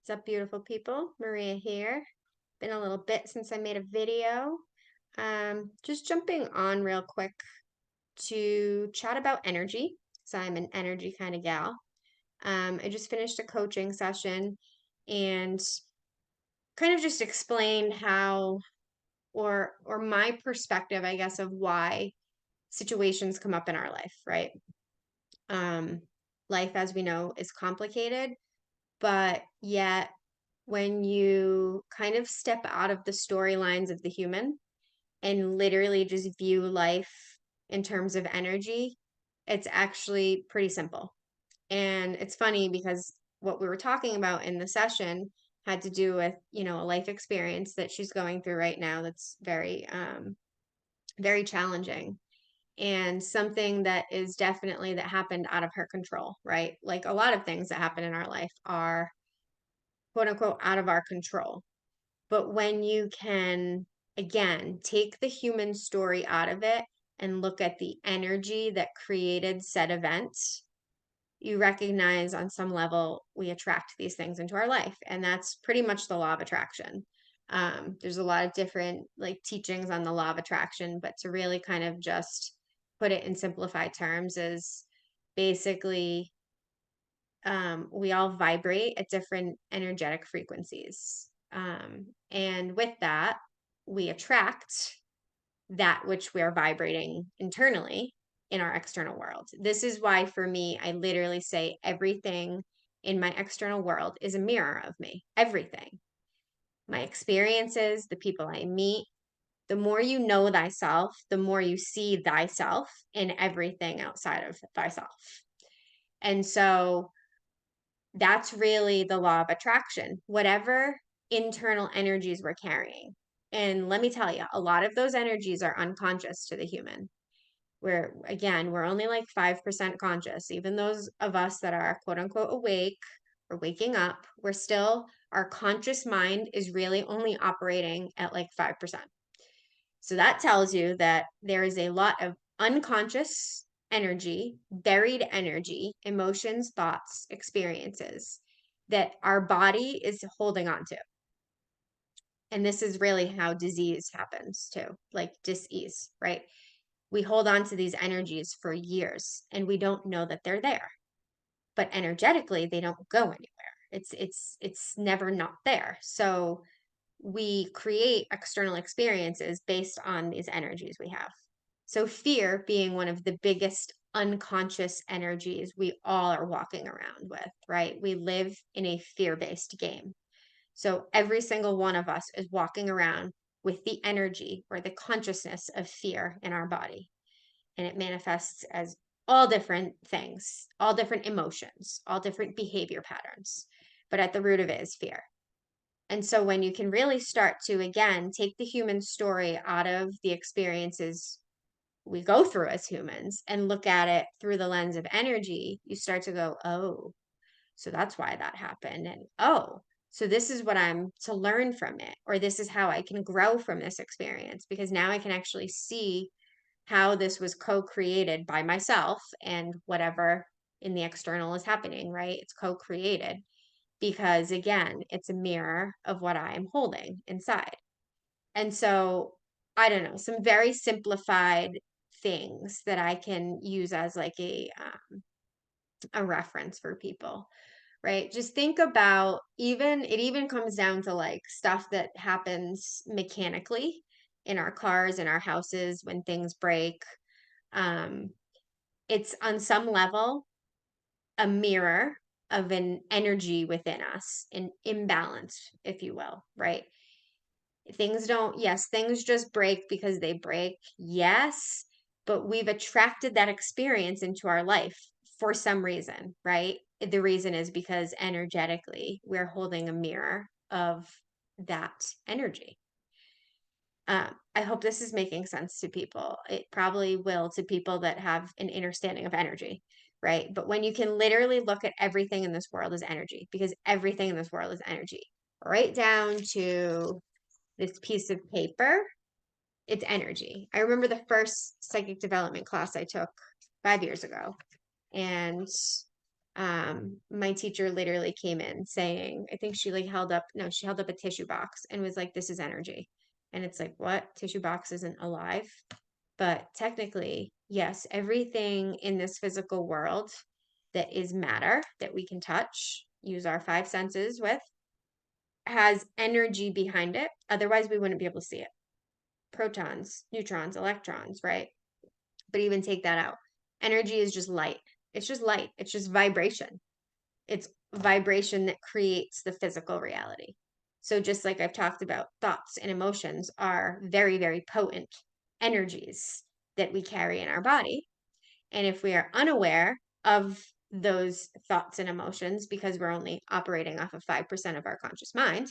What's up, beautiful people? Maria here. Been a little bit since I made a video. Just jumping on real quick to chat about energy. So I'm an energy kind of gal. I just finished a coaching session and kind of just explained how or my perspective, I guess, of why situations come up in our life, right? Um, Life, as we know, is complicated, but yet when you kind of step out of the storylines of the human and literally just view life in terms of energy, it's actually pretty simple. And it's funny because what we were talking about in the session had to do with, a life experience that she's going through right now that's very challenging and something that is definitely that happened out of her control, right? Like a lot of things that happen in our life are quote unquote out of our control. But when you can, again, take the human story out of it and look at the energy that created said events, you recognize on some level we attract these things into our life. And that's pretty much the law of attraction. There's a lot of different like teachings on the law of attraction, but to really kind of just put it in simplified terms is basically we all vibrate at different energetic frequencies. And with that, we attract that which we are vibrating internally in our external world. This is why, for me, I literally say everything in my external world is a mirror of me. Everything. My experiences, the people I meet, the more you know thyself, the more you see thyself in everything outside of thyself. And so that's really the law of attraction, whatever internal energies we're carrying. And let me tell you, a lot of those energies are unconscious to the human. We're only like 5% conscious. Even those of us that are quote unquote awake or waking up, our conscious mind is really only operating at like 5%. So that tells you that there is a lot of unconscious energy, buried energy, emotions, thoughts, experiences that our body is holding on to. And this is really how disease happens too, like dis-ease, right? We hold on to these energies for years and we don't know that they're there. But energetically, they don't go anywhere. It's never not there. So we create external experiences based on these energies we have. So, fear being one of the biggest unconscious energies we all are walking around with, right? We live in a fear based game. So, every single one of us is walking around with the energy or the consciousness of fear in our body. And it manifests as all different things, all different emotions, all different behavior patterns. But at the root of it is fear. And so when you can really start to, again, take the human story out of the experiences we go through as humans and look at it through the lens of energy, you start to go, oh, so that's why that happened. And oh, so this is what I'm to learn from it, or this is how I can grow from this experience because now I can actually see how this was co-created by myself and whatever in the external is happening, right? It's co-created because again, it's a mirror of what I am holding inside. And so, I don't know, some very simplified things that I can use as like a reference for people, right? Just think about it even comes down to like stuff that happens mechanically in our cars, in our houses when things break. Um, it's on some level a mirror of an energy within us, an imbalance, if you will, right? Things just break because they break. Yes, but we've attracted that experience into our life for some reason, right? The reason is because energetically we're holding a mirror of that energy. I hope this is making sense to people. It probably will to people that have an understanding of energy, right? But when you can literally look at everything in this world as energy, because everything in this world is energy, right down to this piece of paper, it's energy. I remember the first psychic development class I took 5 years ago, and My teacher literally came in saying, I think she like held up, no, she held up a tissue box and was like, this is energy. And it's like, what? Tissue box isn't alive. But technically, yes, everything in this physical world that is matter that we can touch, use our five senses with, has energy behind it. Otherwise, we wouldn't be able to see it. Protons, neutrons, electrons, right? But even take that out. Energy is just light. It's just light. It's just vibration. It's vibration that creates the physical reality. So, just like I've talked about, thoughts and emotions are very, very potent energies that we carry in our body. And if we are unaware of those thoughts and emotions because we're only operating off of 5% of our conscious mind,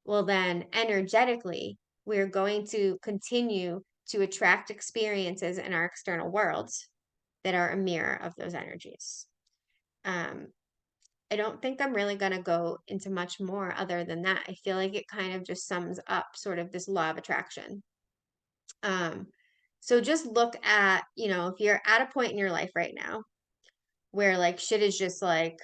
well, then energetically, we're going to continue to attract experiences in our external worlds that are a mirror of those energies. Um, I don't think I'm really going to go into much more other than that. I feel like it kind of just sums up sort of this law of attraction. Um, so just look at, if you're at a point in your life right now where like shit is just like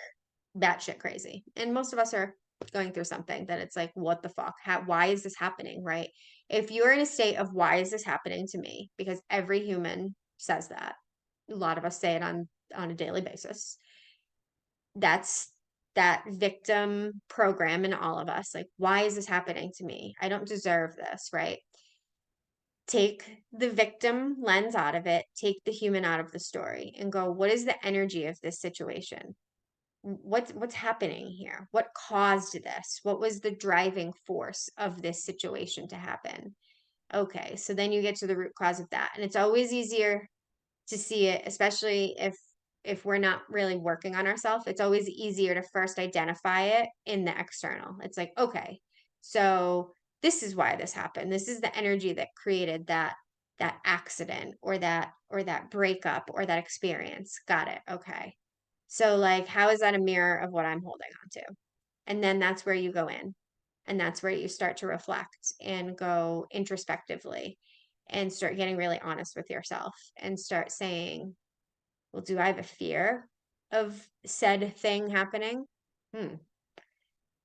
batshit crazy, and most of us are going through something that it's like, what the fuck? Why is this happening, right? If you're in a state of why is this happening to me? Because every human says that. A lot of us say it on a daily basis. That's that victim program in all of us. Like, why is this happening to me? I don't deserve this, right? Take the victim lens out of it, take the human out of the story, and go, what is the energy of this situation? What's happening here? What caused this? What was the driving force of this situation to happen? Okay, so then you get to the root cause of that. And it's always easier to see it, especially if we're not really working on ourselves. It's always easier to first identify it in the external. It's like, okay, so this is why this happened. This is the energy that created that accident or that breakup or that experience. Got it. Okay. So like how is that a mirror of what I'm holding on to? And then that's where you go in. And that's where you start to reflect and go introspectively and start getting really honest with yourself and start saying, well, do I have a fear of said thing happening?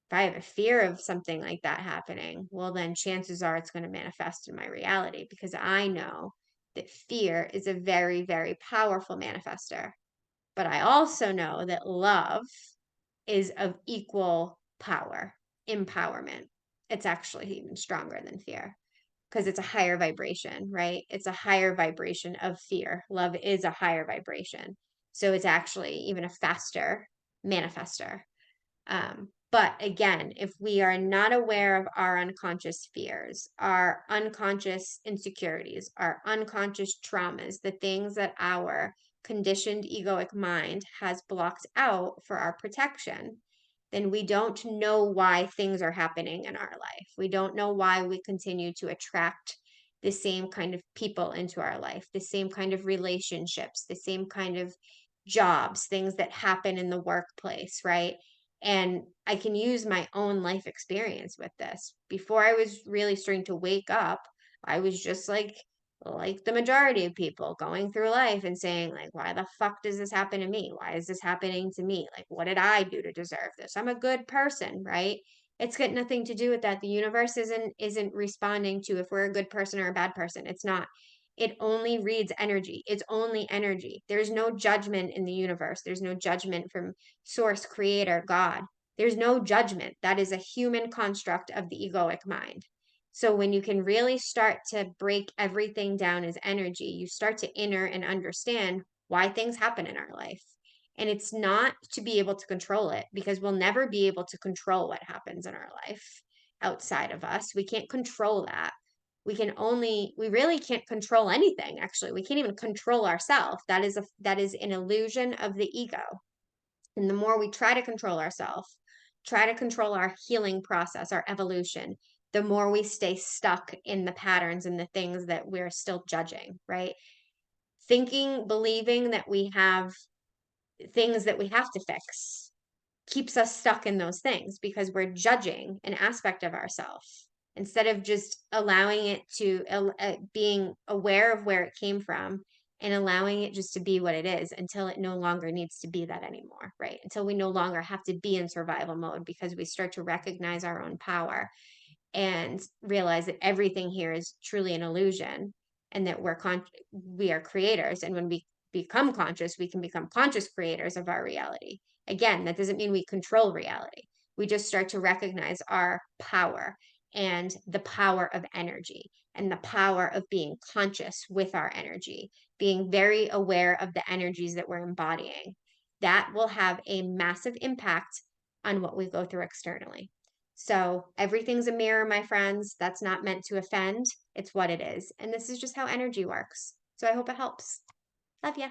If I have a fear of something like that happening, well, then chances are it's going to manifest in my reality because I know that fear is a very, very powerful manifester. But I also know that love is of equal power, empowerment. It's actually even stronger than fear because it's a higher vibration, right? It's a higher vibration of fear. Love is a higher vibration. So it's actually even a faster manifester. But again, if we are not aware of our unconscious fears, our unconscious insecurities, our unconscious traumas, the things that our conditioned egoic mind has blocked out for our protection, then we don't know why things are happening in our life. We don't know why we continue to attract the same kind of people into our life, the same kind of relationships, the same kind of jobs, things that happen in the workplace, right? And I can use my own life experience with this. Before I was really starting to wake up, I was just like the majority of people going through life and saying like, why the fuck does this happen to me? Why is this happening to me? Like, what did I do to deserve this? I'm a good person, right? It's got nothing to do with that. The universe isn't responding to if we're a good person or a bad person. It's not. It only reads energy. It's only energy. There's no judgment in the universe. There's no judgment from source, creator, God. There's no judgment. That is a human construct of the egoic mind. So when you can really start to break everything down as energy, you start to inner and understand why things happen in our life. And it's not to be able to control it because we'll never be able to control what happens in our life outside of us. We can't control that. We really can't control anything, actually. We can't even control ourselves. That is an illusion of the ego. And the more we try to control ourselves, try to control our healing process, our evolution, the more we stay stuck in the patterns and the things that we're still judging, right? Thinking, believing that we have things that we have to fix keeps us stuck in those things because we're judging an aspect of ourselves instead of just allowing it to being aware of where it came from and allowing it just to be what it is until it no longer needs to be that anymore, right? Until we no longer have to be in survival mode because we start to recognize our own power and realize that everything here is truly an illusion and that we are creators, and when we become conscious, we can become conscious creators of our reality. Again, that doesn't mean we control reality. We just start to recognize our power and the power of energy and the power of being conscious with our energy, being very aware of the energies that we're embodying. That will have a massive impact on what we go through externally. So everything's a mirror, my friends. That's not meant to offend. It's what it is. And this is just how energy works. So I hope it helps. Love ya.